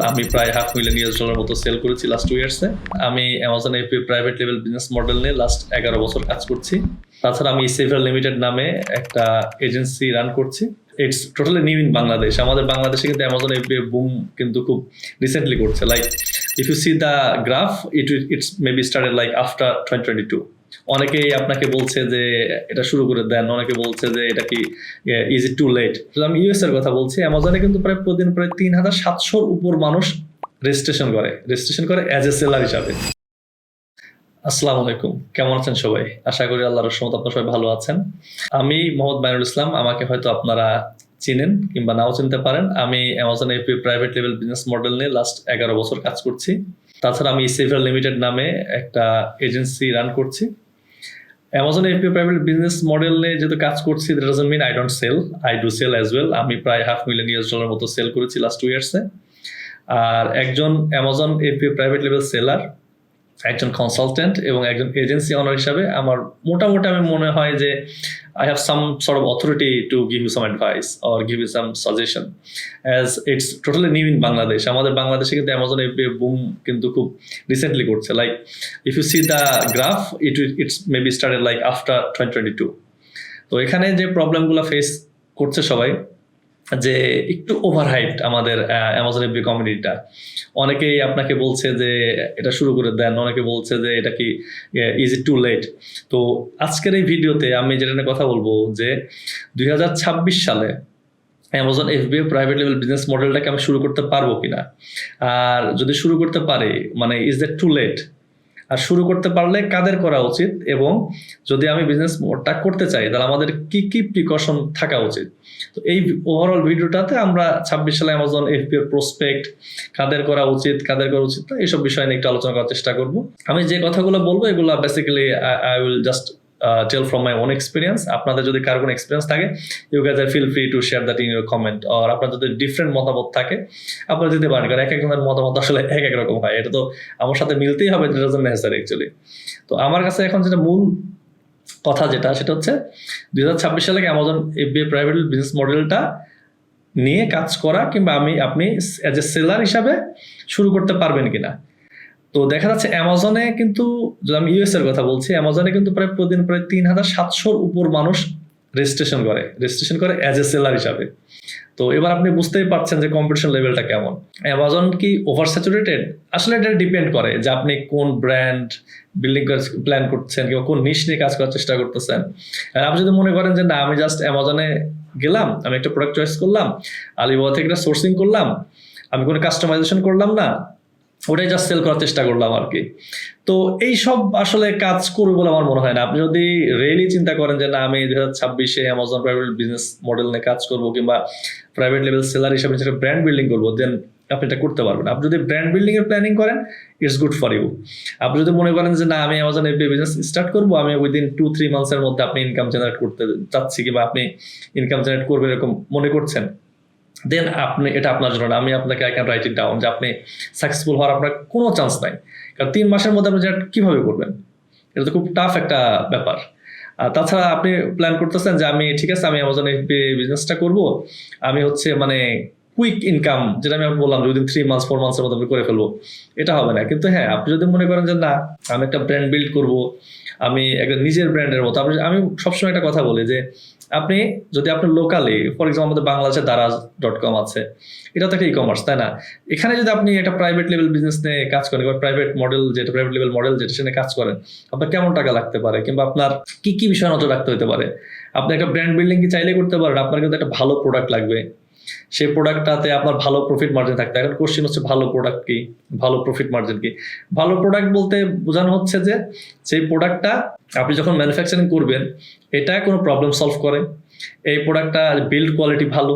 আমি প্রায় $500,000 মতো সেল করেছি লাস্ট 2 ইয়ার্সে। আমি Amazon AP private level business model নিয়ে লাস্ট 11 বছর কাজ করছি। তাছাড়া আমি সেভার লিমিটেড নামে একটা এজেন্সি রান করছি। It's totally new in Bangladesh. আমাদের বাংলাদেশে কিন্তু অ্যামাজন এপি বুম কিন্তু খুব রিসেন্টলি করছে। Like if you see the graph it's maybe started like after 2022। অনেকেই আপনাকে বলছে যে এটা শুরু করে দেন, অনেকে বলছে যে এটা কি ইজ ইট টু লেট। আমি ইউএস এর কথা বলছি। অ্যামাজনে কিন্তু প্রতিদিন প্রায় 3,700 উপর মানুষ রেজিস্ট্রেশন করে অ্যাজ এ সেলার হিসাবে। আসসালামু আলাইকুম, কেমন আছেন সবাই? আশা করি আল্লাহর রহমতে আপনারা সবাই ভালো আছেন। আমি মোহাম্মদ বাইনুল ইসলাম। আমাকে হয়তো আপনারা চিনেন কিংবা নাও চিনতে পারেন। আমি Amazon AP private level business model নিয়ে লাস্ট 11 বছর কাজ করছি। তাছাড়া আমি সেভার লিমিটেড নামে একটা এজেন্সি রান করছি। Amazon AP private business model নিয়ে যেহেতু কাজ করছি, that doesn't mean I don't sell, I do sell as well. আমি প্রায় $500,000 মতো সেল করেছি লাস্ট 2 ইয়ার্সে। আর একজন অ্যামাজন এপি প্রাইভেট লেভেল সেলার, একজন কনসালটেন্ট এবং একজন এজেন্সি অনার হিসাবে আমার মোটামুটি আমি মনে হয় যে I have some sort of authority to give you some advice or give you some suggestion, as it's totally new in Bangladesh. আমাদের বাংলাদেশে কিন্তু অ্যামাজন এপি বুম কিন্তু খুব রিসেন্টলি করছে। Like if you see the graph it's maybe started like after 2022। তো এখানে যে প্রবলেমগুলো ফেস করছে সবাই, যে একটু ওভারহাইপড আমাদের অ্যামাজন এপি কমিউনিটিটা। অনেকেই আপনাকে বলছে যে এটা শুরু করে দেন, অনেকে বলছে যে এটা কি ইজ ইট টু লেট। তো আজকের এই ভিডিওতে আমি যেটা নিয়ে কথা বলবো যে 2026 সালে Amazon FB private level business মডেলটাকে আমি শুরু করতে পারবো কিনা, আর যদি শুরু করতে পারি মানে ইজ দ্যাট টু লেট, আর শুরু করতে পারলে কাদের করা উচিত, এবং যদি আমি বিজনেস মোডটা করতে চাই তাহলে আমাদের কি কি প্রিকশন থাকা উচিত। তো এই ওভারঅল ভিডিওটাতে আমরা 26 সালে অ্যামাজন এফবি এর প্রসপেক্ট, কাদের করা উচিত না, এইসব বিষয় নিয়ে একটু আলোচনা করার চেষ্টা করব। আমি যে কথাগুলো বলবো এগুলো basically I will just tell from my own experience. আপনাদের যদি কারো কোনো এক্সপিরিয়েন্স থাকে, you guys are feel free to share that in your comment. আর আপনার যদি ডিফারেন্ট মতামত থাকে আপনারা দিতে পারেন, কারণ এক একজনের মতামত আসলে এক এক রকম হয়। এটা তো আমার সাথে মিলতেই হবে, এটা ডাজন্ট নেসেসারি অ্যাকচুয়ালি। তো আমার কাছে এখন যেটা মূল কথা সেটা হচ্ছে 2026 সালে অ্যামাজন এফবিএ প্রাইভেট বিজনেস মডেলটা নিয়ে কাজ করা, কিংবা আপনি অ্যাজ এ সেলার হিসাবে শুরু করতে পারবেন কিনা। তো দেখা যাচ্ছে অ্যামাজনে কিন্তু, যদি আমি ইউএস এর কথা বলছি, অ্যামাজনে কিন্তু প্রতিদিন প্রায় 3,700 উপর মানুষ রেজিস্ট্রেশন করে অ্যাজ এ সেলার হিসাবে। তো এবার আপনি বুঝতেই পারছেন যে কম্পিটিশন লেভেলটা কেমন। অ্যামাজন কি ওভার স্যাচুরেটেড? আসলে এটা ডিপেন্ড করে যে আপনি কোন ব্র্যান্ড বিল্ডিং প্ল্যান করছেন কিংবা কোন নিশ নিয়ে কাজ করার চেষ্টা করতেছেন। আর আপনি যদি মনে করেন যে না, আমি জাস্ট অ্যামাজনে গেলাম, আমি একটা প্রোডাক্ট চয়েস করলাম, আলিবাবা থেকে একটা সোর্সিং করলাম, আমি কোনো কাস্টমাইজেশন করলাম না, ওটাই জাস্ট সেল করার চেষ্টা করলাম আর কি। তো এইসব আসলে কাজ করবে বলে আমার মনে হয় না। আপনি যদি রিয়েলি চিন্তা করেন যে না, আমি 2026-এ অ্যামাজন প্রাইভেট বিজনেস মডেল নিয়ে কাজ করবো কিংবা প্রাইভেট লেভেল সেলার হিসাবে যেটা ব্র্যান্ড বিল্ডিং করবো, দেন আপনি এটা করতে পারবেন। আপনি যদি ব্র্যান্ড বিল্ডিং এর প্ল্যানিং করেন, ইটস গুড ফর ইউ। আপনি যদি মনে করেন যে না, আমি অ্যামাজন এফবি বিজনেস স্টার্ট করবো, আমি উইদিন 2-3 মান্থসের মধ্যে আপনি ইনকাম জেনারেট করতে চাচ্ছি কিংবা আপনি ইনকাম জেনারেট করবেন এরকম মনে করছেন, দেন আপনি এটা আপনার জন্য না। আমি আপনাকে I can write it down যে আপনি সাকসেসফুল হওয়ার আপনার কোনো চান্স নাই। কারণ 3 মাসের মধ্যে আপনি যেটা কিভাবে করবেন, এটা তো খুব টাফ একটা ব্যাপার। আর তাছাড়া আপনি প্ল্যান করতেছেন যে আমি ঠিক আছে, আমি অ্যামাজন এফবি বিজনেসটা করবো, আমি হচ্ছে মানে কুইক ইনকাম, যেটা আমি বললাম যে উইদিন 3 মান্থস 4 মান্থসের মধ্যে আমি করে ফেলবো, এটা হবে না। কিন্তু হ্যাঁ, আপনি যদি মনে করেন যে না, আমি একটা ব্র্যান্ড বিল্ড করবো, আমি একটা নিজের ব্র্যান্ডের মতো, আমি সবসময় একটা কথা বলি যে আপনি যদি আপনার লোকালি, ফর এক্সাম্পল আমাদের বাংলাদেশে daraz.com আছে, এটা তো একটা ই-কমার্স, তাই না? এখানে যদি আপনি একটা প্রাইভেট লেভেল বিজনেস নিয়ে কাজ করেন বা প্রাইভেট লেভেল মডেল যেটা সেখানে কাজ করেন, আপনার কেমন টাকা লাগতে পারে কিংবা আপনার কি কি বিষয় নজর রাখতে হতে পারে। আপনি একটা ব্র্যান্ড বিল্ডিং কি চাইলে করতে পারেন, আপনার কিন্তু একটা ভালো প্রোডাক্ট লাগবে, সেই প্রোডাক্টটাতে আপনার ভালো প্রফিট মার্জিন থাকতে। এখন কোশ্চেন হচ্ছে ভালো প্রোডাক্ট কি, ভালো প্রফিট মার্জিন কি। ভালো প্রোডাক্ট বলতে বোঝানো হচ্ছে যে সেই প্রোডাক্টটা আপনি যখন ম্যানুফ্যাকচারিং করবেন, এটা কোনো প্রবলেম সলভ করে, এই প্রোডাক্টটা বিল্ড কোয়ালিটি ভালো,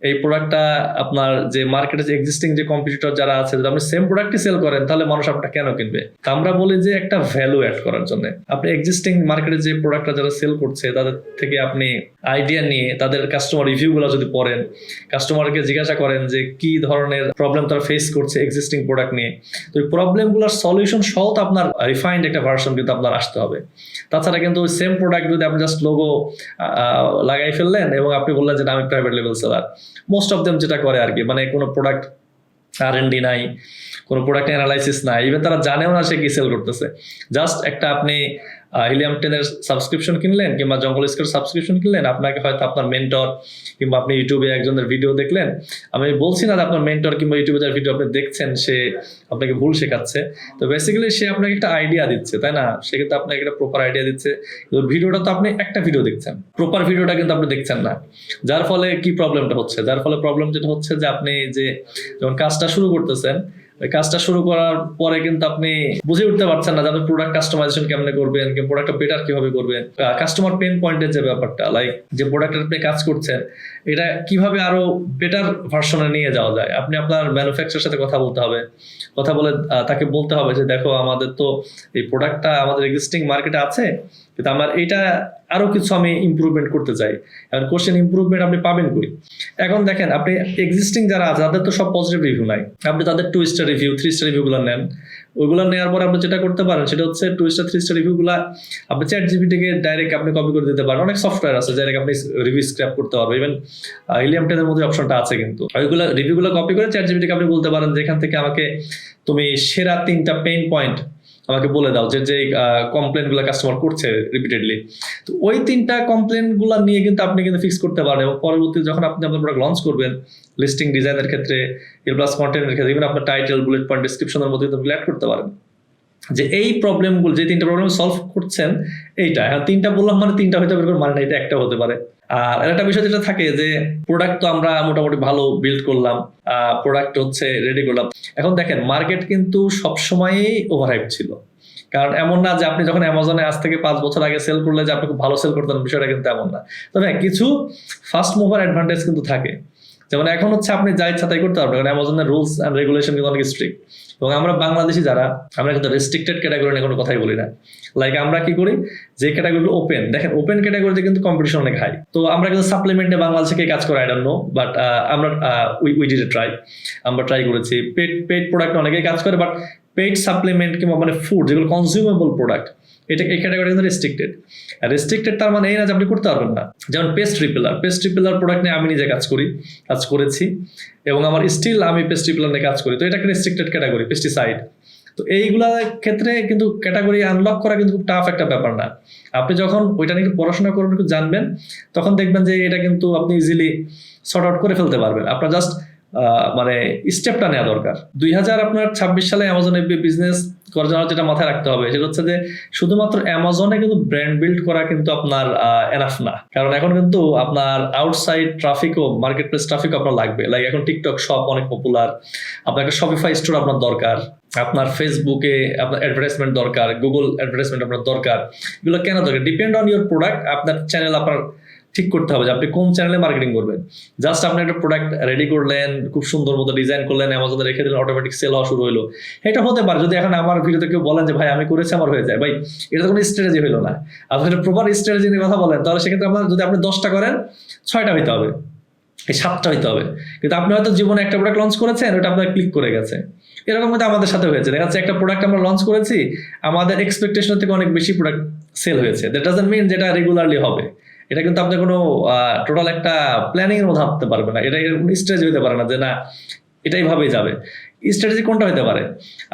এই প্রোডাক্টটা আপনার যে মার্কেটে যে এক্সিস্টিং যে কম্পিটিটর যারা আছে, যদি আপনি সেম প্রোডাক্টই সেল করেন তাহলে মানুষ আপনার কেন কিনবে। আমরা বলি যে একটা ভ্যালু অ্যাড করার জন্য আপনি এক্সিস্টিং মার্কেটে যে প্রোডাক্টটা যারা সেল করছে তাদের থেকে আপনি আইডিয়া নিয়ে তাদের কাস্টমার রিভিউগুলো যদি পড়েন, কাস্টমারকে জিজ্ঞাসা করেন যে কি ধরনের প্রবলেম তারা ফেস করছে এক্সিস্টিং প্রোডাক্ট নিয়ে, তো এই প্রবলেমগুলোর সলিউশন সহ তো আপনার রিফাইন্ড একটা ভার্সন কিন্তু আপনার আসতে হবে। তাছাড়া কিন্তু ওই সেম প্রোডাক্ট যদি আপনি জাস্ট লোগো লাগাই ফেললেন এবং আপনি বললেন যে আমি প্রাইভেট লেভেল সেলার, মোস্ট অফ দেম যেটা করে আর কি, মানে কোনো প্রোডাক্ট R&D নাই, কোনো প্রোডাক্ট অ্যানালাইসিস নাই, ইভেন তারা জানেও না সে কি সেল করতেছে। জাস্ট একটা আপনি হিলিয়াম 10 এর সাবস্ক্রিপশন কিনলেন কিংবা জঙ্গল স্কোয়ার সাবস্ক্রিপশন কিনলেন, আপনাকে হয়তো আপনার মেন্টর কিংবা আপনি ইউটিউবে একজনের ভিডিও দেখলেন। আমি বলছি না যে আপনার মেন্টর কিংবা ইউটিউবে যার ভিডিও আপনি দেখছেন সে আপনাকে ভুল শেখাচ্ছে, তো বেসিক্যালি সে আপনাকে একটা আইডিয়া দিচ্ছে, তাই না? সে কিন্তু আপনাকে একটা প্রপার আইডিয়া দিচ্ছে। ভিডিওটা তো আপনি একটা ভিডিও দেখছেন, প্রপার ভিডিওটা কিন্তু আপনি দেখছেন না, যার ফলে কি প্রবলেমটা হচ্ছে, যার ফলে প্রবলেম যেটা হচ্ছে যে আপনি যে যখন কাজটা শুরু করতেছেন, কাজটা শুরু করার পরে কিন্তু আপনি বুঝে উঠতে পারছেন না যে আপনি প্রোডাক্ট কাস্টমাইজেশন কেমনে করবেন, প্রোডাক্টটা বেটার কিভাবে করবেন, কাস্টমার পেন পয়েন্টের যে ব্যাপারটা, লাইক যে প্রোডাক্টের আপনি কাজ করছেন এটা কিভাবে আরো বেটার ভার্সনে নিয়ে যাওয়া যায়। আপনি আপনার ম্যানুফ্যাকচারের সাথে কথা বলতে হবে, কথা বলে তাকে বলতে হবে যে দেখো আমাদের তো এই প্রোডাক্টটা আমাদের এক্সিস্টিং মার্কেটে আছে, কিন্তু আমার এটা আরো কিছু আমি ইমপ্রুভমেন্ট করতে চাই। এখন কোশ্চেন ইমপ্রুভমেন্ট আপনি পাবেন কই? এখন দেখেন আপনি এক্সিস্টিং যারা আছে তাদের তো সব পজিটিভ রিভিউ নাই, আপনি তাদের 2 স্টার রিভিউ 3 স্টার রিভিউ গুলো নেন। ওইগুলো নেওয়ার পর আপনি যেটা করতে পারেন সেটা হচ্ছে 2 স্টার 3 স্টার রিভিউ গুলা আপনি ChatGPT কে ডাইরেক্ট আপনি কপি করে দিতে পারেন। অনেক সফটওয়্যার আছে ডাইরেক্ট আপনি রিভিউ স্ক্র্যাপ করতে পারবেন, ইভেন হিলিয়াম 10 এর মধ্যে অপশনটা আছে। কিন্তু ওইগুলো রিভিউগুলো কপি করে ChatGPT কে আপনি বলতে পারেন যেখান থেকে আমাকে তুমি সেরা 3টা পেইন পয়েন্ট আমাকে বলে দাও যে কমপ্লেন গুলা কাস্টমার করছে রিপিটেডলি। তো ওই 3টা কমপ্লেন গুলা নিয়ে কিন্তু আপনি কিন্তু ফিক্স করতে পারেন, এবং পরবর্তী যখন আপনি আপনার প্রোডাক্ট লঞ্চ করবেন, লিস্টিং ডিজাইনের ক্ষেত্রে, প্লাস কন্টেন্টের ক্ষেত্রে, ইভেন আপনার টাইটেল, বুলেট পয়েন্ট, ডেসক্রিপশনের মধ্যে কিন্তু অ্যাড করতে পারেন যে এই প্রবলেমগুলো, যে 3টা প্রবলেম সলভ করছেন এইটা। এখন 3টা বললাম মানে 3টা হতে পারে, মানে না, এটা একটা হতে পারে। আর একটা বিষয় যেটা থাকে যে প্রোডাক্ট তো আমরা মোটামুটি ভালো বিল্ড করলাম, প্রোডাক্ট হচ্ছে রেডি করলাম। এখন দেখেন মার্কেট কিন্তু সবসময়ই ওভারহাইপ ছিল, কারণ এমন না যে আপনি যখন অ্যামাজনে আজ থেকে 5 বছর আগে সেল করলে যে আপনি খুব ভালো সেল করতেন, বিষয়টা কিন্তু এমন না। তবে কিছু ফার্স্ট মুভার অ্যাডভান্টেজ কিন্তু থাকে, যেমন এখন হচ্ছে আপনি যা ইচ্ছা তাই করতে পারবেন, কারণ অ্যামাজনের রুলস অ্যান্ড রেগুলেশন কিন্তু অনেক স্ট্রিক্ট। এবং আমরা বাংলাদেশি যারা, আমরা কিন্তু রেস্ট্রিক্টেড ক্যাটাগরি নিয়ে কোনো কথাই বলি না। লাইক আমরা কি করি, যে ক্যাটাগরিগুলো ওপেন, দেখেন ওপেন ক্যাটাগরিতে কিন্তু কম্পিটিশন অনেক হাই। তো আমরা কিন্তু সাপ্লিমেন্টে বাংলাদেশে কে কাজ করে আই ডোন্ট নো, বাট আমরা উই ডিড এ ট্রাই, আমরা ট্রাই করেছি। পেড প্রোডাক্ট অনেকেই কাজ করে, বাট পেড সাপ্লিমেন্ট কিংবা মানে ফুড যেগুলো কনজিউমেবল প্রোডাক্ট, এটা এই ক্যাটাগরি কিন্তু রেস্ট্রিক্টেড। তার মানে এই না যে আপনি করতে পারবেন না। যেমন পেস্ট রিপেলার প্রোডাক্ট নিয়ে আমি নিজে কাজ করেছি, এবং আমার স্টিল আমি পেস্ট রিপেলার নিয়ে কাজ করি। তো এটা একটা রেস্ট্রিক্টেড ক্যাটাগরি, পেস্টিসাইড। তো এইগুলা ক্ষেত্রে কিন্তু ক্যাটাগরি আনলক করা কিন্তু খুব টাফ একটা ব্যাপার না। আপনি যখন ওইটা নিয়ে পড়াশোনা করবেন, একটু জানবেন, তখন দেখবেন যে এটা কিন্তু আপনি ইজিলি সর্ট আউট করে ফেলতে পারবেন। আপনার জাস্ট মানে স্টেপটা নেওয়া দরকার। 2026 সালে অ্যামাজন এফবি বিজনেস করার জন্য যেটা মাথায় রাখতে হবে সেটা হচ্ছে যে শুধুমাত্র অ্যামাজনে কিন্তু ব্র্যান্ড বিল্ড করা কিন্তু আপনার এনাফ না, কারণ এখন কিন্তু আপনার আউটসাইড ট্রাফিকও, মার্কেট প্লেস ট্রাফিকও আপনার লাগবে। লাইক এখন টিকটক শপ অনেক পপুলার, আপনার একটা শপিফাই স্টোর আপনার দরকার, আপনার ফেসবুকে আপনার অ্যাডভার্টাইজমেন্ট দরকার, গুগল অ্যাডভার্টাইজমেন্ট আপনার দরকার। এগুলো কেন দরকার? Depend on your product. আপনার চ্যানেল আপনার ঠিক করতে হবে যে আপনি কোন চ্যানেলে মার্কেটিং করবেন। জাস্ট আপনি একটা প্রোডাক্ট রেডি করলেন, খুব সুন্দর মতো ডিজাইন করলেন, অ্যামাজনে রেখে দিলেন, অটোমেটিক সেল হওয়া শুরু হলো, এটা হতে পারে। যদি এখন আমার ভিডিওতে কেউ বলেন যে ভাই আমি করেছি আমার হয়ে যায়, ভাই এটা তো কোনো স্ট্র্যাটেজি হলো না। আপনি একটা প্রপার স্ট্র্যাটেজি নিয়ে কথা বলেন, তাহলে সেক্ষেত্রে আপনার যদি আপনি 10টা করেন, 6টা হইতে হবে, এই 7টা হইতে হবে। কিন্তু আপনি হয়তো জীবনে একটা প্রোডাক্ট লঞ্চ করেছেন, ওটা আপনার ক্লিক করে গেছে। এরকম কিন্তু আমাদের সাথে হয়েছে। দেখা যাচ্ছে একটা প্রোডাক্ট আমরা লঞ্চ করেছি, আমাদের এক্সপেকটেশন থেকে অনেক বেশি প্রোডাক্ট সেল হয়েছে। দ্যাট ডাজন্ট মিন যেটা রেগুলারলি হবে। এটা কিন্তু আপনি কোনো টোটাল একটা প্ল্যানিং এর মধ্যে আনতে পারবে না। এটা স্ট্র্যাটেজি হতে পারে না যে না এটাই ভাবেই যাবে। স্ট্র্যাটেজি কোনটা হতে পারে?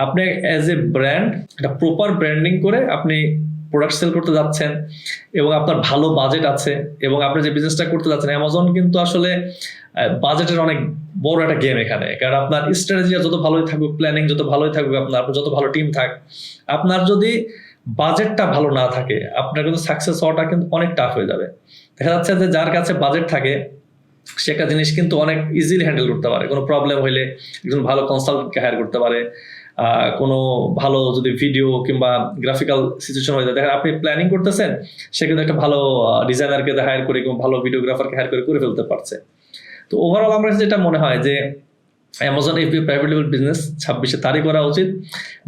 আপনি অ্যাজ এ ব্র্যান্ড একটা প্রপার ব্র্যান্ডিং করে আপনি প্রোডাক্ট সেল করতে যাচ্ছেন, এবং আপনার ভালো বাজেট আছে, এবং আপনি যে বিজনেসটা করতে যাচ্ছেন, অ্যামাজন কিন্তু আসলে বাজেটের অনেক বড় একটা গেম এখানে। কারণ আপনার স্ট্র্যাটেজি যত ভালোই থাকুক, প্ল্যানিং যত ভালোই থাকুক, আপনার যত ভালো টিম থাক, আপনার যদি বাজেটটা ভালো না থাকে, আপনার কিন্তু সাকসেস হওয়াটা কিন্তু অনেক টাফ হয়ে যাবে। দেখা যাচ্ছে যে যার কাছে বাজেট থাকে সে একটা জিনিস কিন্তু অনেক ইজিলি হ্যান্ডেল করতে পারে। কোনো প্রবলেম হইলে একজন ভালো কনসালটেন্টকে হায়ার করতে পারে, কোনো ভালো যদি ভিডিও কিংবা গ্রাফিক্যাল সিচুয়েশন হয়ে যায়, দেখেন আপনি প্ল্যানিং করতেছেন, সে কিন্তু একটা ভালো ডিজাইনারকে হায়ার করে কিংবা ভালো ভিডিওগ্রাফারকে হায়ার করে ফেলতে পারছে। তো ওভারঅল আমার কাছে যেটা মনে হয় যে Amazon FB private level business 26-এ তারই করা উচিত,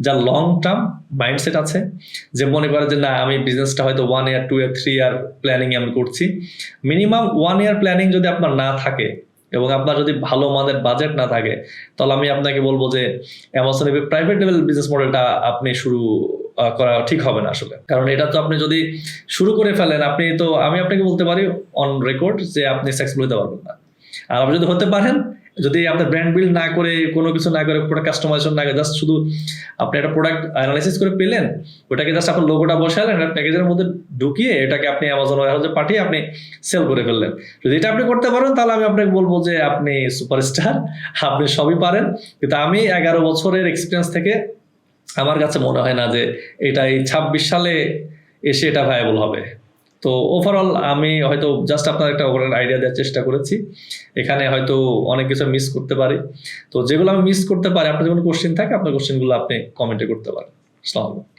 যার লং টার্ম মাইন্ডসেট আছে, যে মনে করে যে না আমি বিজনেসটা হয়তো 1 ইয়ার 2 ইয়ার 3 ইয়ার প্ল্যানিং আমি করছি। মিনিমাম 1 ইয়ার প্ল্যানিং যদি আপনার না থাকে এবং আপনার যদি ভালো মানের বাজেট না থাকে, তাহলে আমি আপনাকে বলবো যে Amazon FB private level business মডেলটা আপনি শুরু করা ঠিক হবে না আসলে। কারণ এটা তো আপনি যদি শুরু করে ফেলেন, আমি আপনাকে বলতে পারি অন রেকর্ড যে আপনি সাকসেসফুল হতে পারবেন না। আর আপনি যদি হতে পারেন, যদি আপনার ব্র্যান্ড বিল্ড না করে, কোনো কিছু না করে, প্রোডাক্ট কাস্টমাইজেশন না করে, জাস্ট শুধু আপনি একটা প্রোডাক্ট অ্যানালাইসিস করে পেলেন, ওটাকে জাস্ট আপনার লোগোটা বসালেন, একটা প্যাকেজের মধ্যে ঢুকিয়ে এটাকে আপনি অ্যামাজন ওয়্যারহাউসে পাঠিয়ে আপনি সেল করে ফেললেন, যদি এটা আপনি করতে পারেন তাহলে আমি আপনাকে বলবো যে আপনি সুপারস্টার, আপনি সবই পারেন। কিন্তু আমি 11 বছরের এক্সপিরিয়েন্স থেকে আমার কাছে মনে হয় না যে এটা এই 26 সালে এসে এটা ভায়াবল হবে। তো ওভারঅল আমি হয়তো জাস্ট আপনার একটা ওভারঅল আইডিয়া দেওয়ার চেষ্টা করেছি, এখানে হয়তো অনেক কিছু মিস করতে পারি। তো যেগুলো আমি মিস করতে পারি, আপনার কোনো কোশ্চেন থাকে আপনার কোশ্চেনগুলো আপনি কমেন্টে করতে পারেন। আসসালামু আলাইকুম।